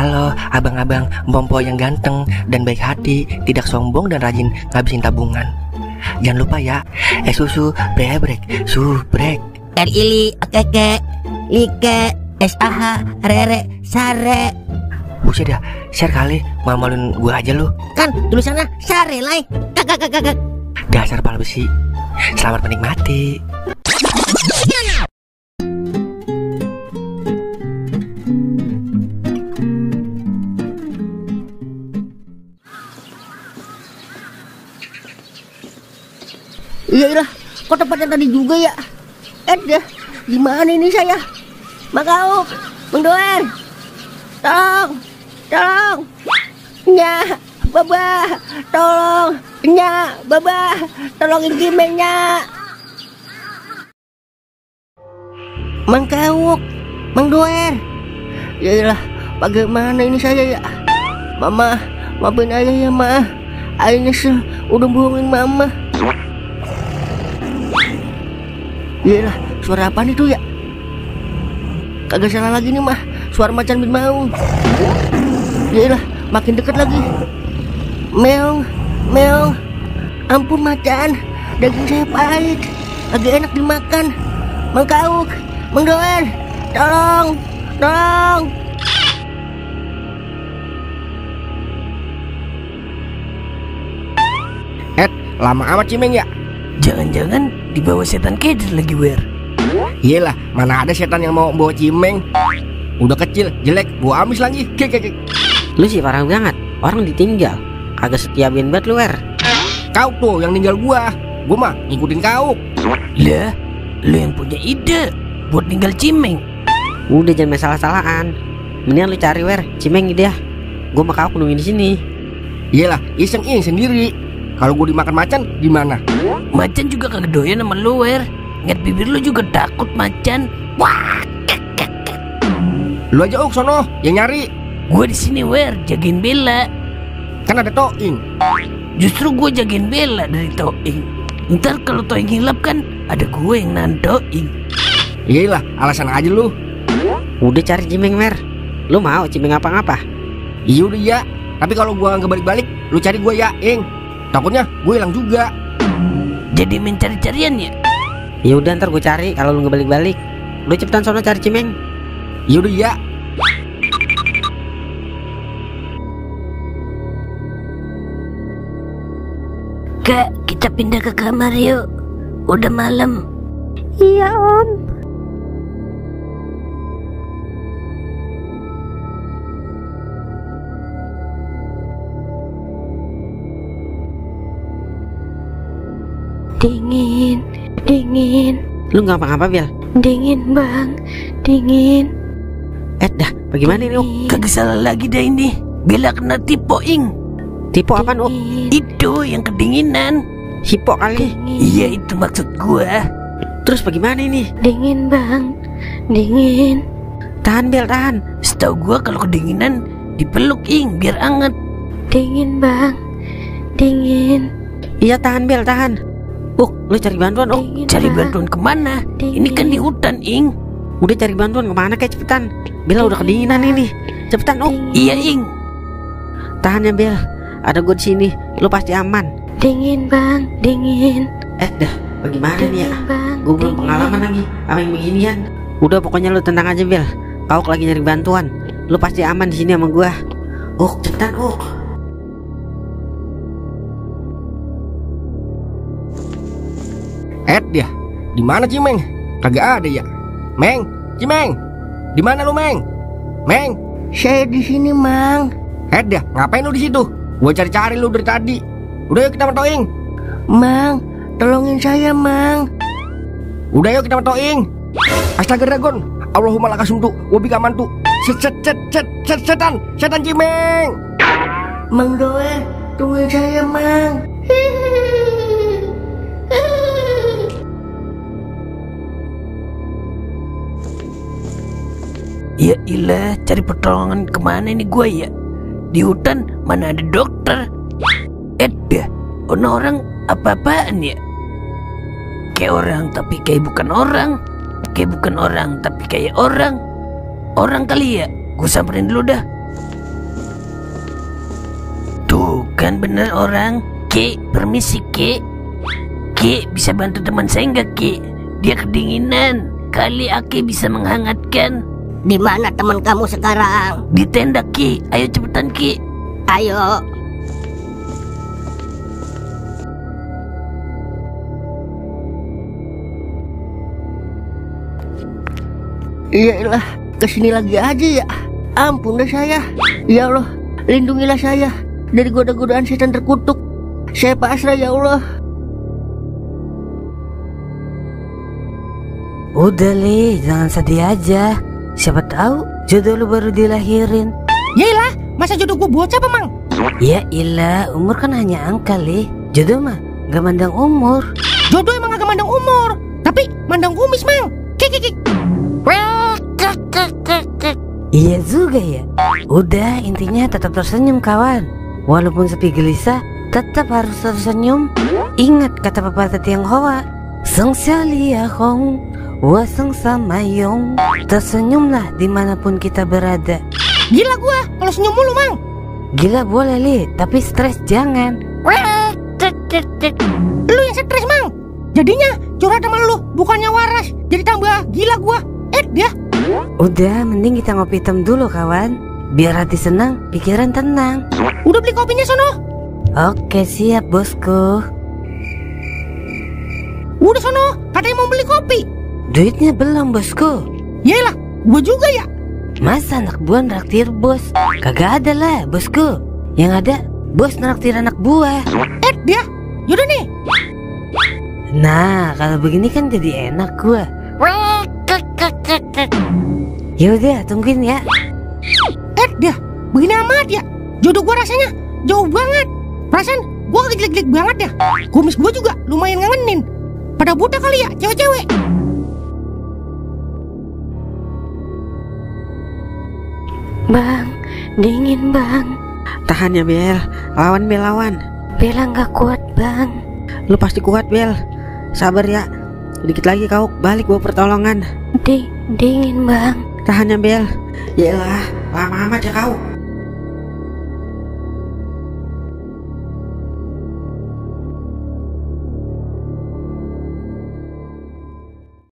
Halo abang-abang Mpompo yang ganteng dan baik hati, tidak sombong dan rajin ngabisin tabungan. Jangan lupa ya, susu brebrek, subrek. Ili, keke, like, SAH, rere, sare. Buset dah, share kali, malu-maluin gua aja lu. Kan tulisannya sare lai. Kakak. Dasar pala besi. Selamat menikmati. Iya, kok tempatnya tadi juga ya? Dah, gimana ini saya? Makau, Bang Doer, tolong, Nya, Baba, tolong, Nya, Baba, tolongin Cimengnya. Mang Kauk, Bang Doer, yalah, bagaimana ini saya ya? Mama, maafin ayah ya ma, ayah nyesel udah bohongin mama. Yalah, suara apaan itu ya? Kagak salah lagi nih mah, suara macan bin maung. Yalah, makin deket lagi. Meong, ampun macan, daging saya pahit, agak enak dimakan. Mang Kauk, Bang Doer, tolong. Lama amat Cimeng ya? Jangan-jangan dibawa setan keder lagi, Wer. Iyalah, mana ada setan yang mau bawa Cimeng. Udah kecil, jelek, bawa amis lagi. Lu sih parah banget, orang ditinggal. Kagak setia banget lu, Wer. Kau tuh yang ninggal gua mah ngikutin kau. Lah, lu yang punya ide buat ninggal Cimeng. Udah jangan masalah-salahan. Mendingan lu cari, Wer, Cimeng dia. Gua mah kau nungguin di sini. Iyalah, iseng sendiri. Kalau gue dimakan macan gimana? Macan juga kagak doyan sama lu, Wer. Nget bibir lu juga takut macan. Wah. Lu aja sono yang nyari. Gue di sini, Wer, jagain Bella. Kan ada Toing. Justru gue jagain Bella dari Toing. Ntar kalau Toing hilap kan ada gue yang nandoing. Iyalah, alasan aja lu. Udah cari Cimeng, Wer. Lu mau Cimeng apa-ngapa? Iya udah ya. Tapi kalau gua nggak balik-balik, lu cari gua ya, Ing. Takutnya gue hilang juga. Jadi mencari-carian ya? Ya udah ntar gue cari kalau lu nggak balik-balik. Lu cepetan sono cari Cimeng. Ya udah ya. Kak, kita pindah ke kamar yuk. Udah malam. Iya om. Dingin. Lu nggak apa-apa, Bel? Dingin bang, dingin. Dah, bagaimana ini? Kagak salah lagi dah ini. Bella kena tipoing. Tipe apaan, Itu yang kedinginan. Hipo kali. Iya, itu maksud gua. Terus bagaimana ini? Dingin bang, dingin. Tahan, Bel, tahan. Setahu gua kalau kedinginan dipeluk ing biar anget. Dingin bang, dingin. Iya, tahan, Bel, tahan. Lu cari bantuan, Cari bantuan kemana? Ini kan di hutan, Ing. Udah cari bantuan kemana kayak cepetan. Bella udah kedinginan ini. Cepetan, Iya, Ing. Tahan ya, Bel. Ada gue di sini. Lu pasti aman. Dingin bang, dingin. Dah, bagaimana nih ya? Bang, Gue belum pengalaman lagi sama yang beginian. Udah pokoknya lu tenang aja, Bel. Kau lagi nyari bantuan. Lu pasti aman di sini sama gua. Cepetan, Dia, di mana Cimeng? Kagak ada ya. Meng, Cimeng. Di mana lu, Meng? Meng, saya di sini, Mang. Dia, ngapain lu di situ? Gua cari-cari lu dari tadi. Udah yuk kita mentoing. Mang, tolongin saya, Mang. Udah yuk kita mentoing. Astaga dragon, Allahumma lakasumtu wa bika mantu. Setan Cimeng. Mang Doer, tungguin saya, Mang. Ya ilah, cari pertolongan kemana nih gua ya? Di hutan mana ada dokter? Dah, orang apa-apaan ya? Kayak orang tapi kayak bukan orang. Kayak bukan orang tapi kayak orang. Orang kali ya? Gue samperin dulu dah. Tuh kan bener orang. Ki, permisi Ki. Ki, bisa bantu teman saya nggak Ki? Dia kedinginan. Kali Aki bisa menghangatkan. Di mana teman kamu sekarang? Di tenda Ki. Ayo cepetan Ki. Ayo. Iyalah, kesini lagi aja ya. Ampun deh saya. Ya Allah, lindungilah saya dari goda-godaan setan terkutuk. Saya pasrah ya Allah. Udah Li, jangan sedih aja. Siapa tahu jodoh lu baru dilahirin. Yaelah, masa jodoh gua bocah apa mang? Ya ilah, umur kan hanya angka Li. Jodoh mah gak mandang umur. Jodoh emang agak mandang umur, tapi mandang kumis mang. Kik. Iya juga ya. Udah, intinya tetap tersenyum kawan. Walaupun sepi gelisah, tetap harus tersenyum. Ingat kata pepatah Tionghoa, Sengsya Lia Hong Wa Sengsya Mayong. Tersenyumlah dimanapun kita berada. Gila gua kalau senyum mulu mang. Gila boleh Li, tapi stres jangan. Lu yang stres mang. Jadinya curhat sama lu bukannya waras. Jadi tambah gila gua. Dia. Udah, mending kita ngopi hitam dulu kawan. Biar hati senang, pikiran tenang. Udah beli kopinya sono? Oke siap bosku. Udah sono, katanya mau beli kopi. Duitnya belum bosku. Yaelah, gua juga ya. Masa anak buah nraktir bos? Kagak ada lah bosku. Yang ada bos nraktir anak buah. Dia. Yaudah nih. Nah kalau begini kan jadi enak gua. Yaudah tungguin ya. Dia. Begini amat ya. Jodoh gua rasanya jauh banget. Perasaan gua gelik-gelik banget ya. Kumis gua juga lumayan ngangenin. Pada buta kali ya cewek-cewek. Bang, dingin bang. Tahan ya Bel, lawan Bel lawan. Bella gak kuat bang. Lu pasti kuat Bel. Sabar ya. Dikit lagi kau balik bawa pertolongan. Dingin bang. Tahan ya Bel. Yaelah, lama amat ya kau.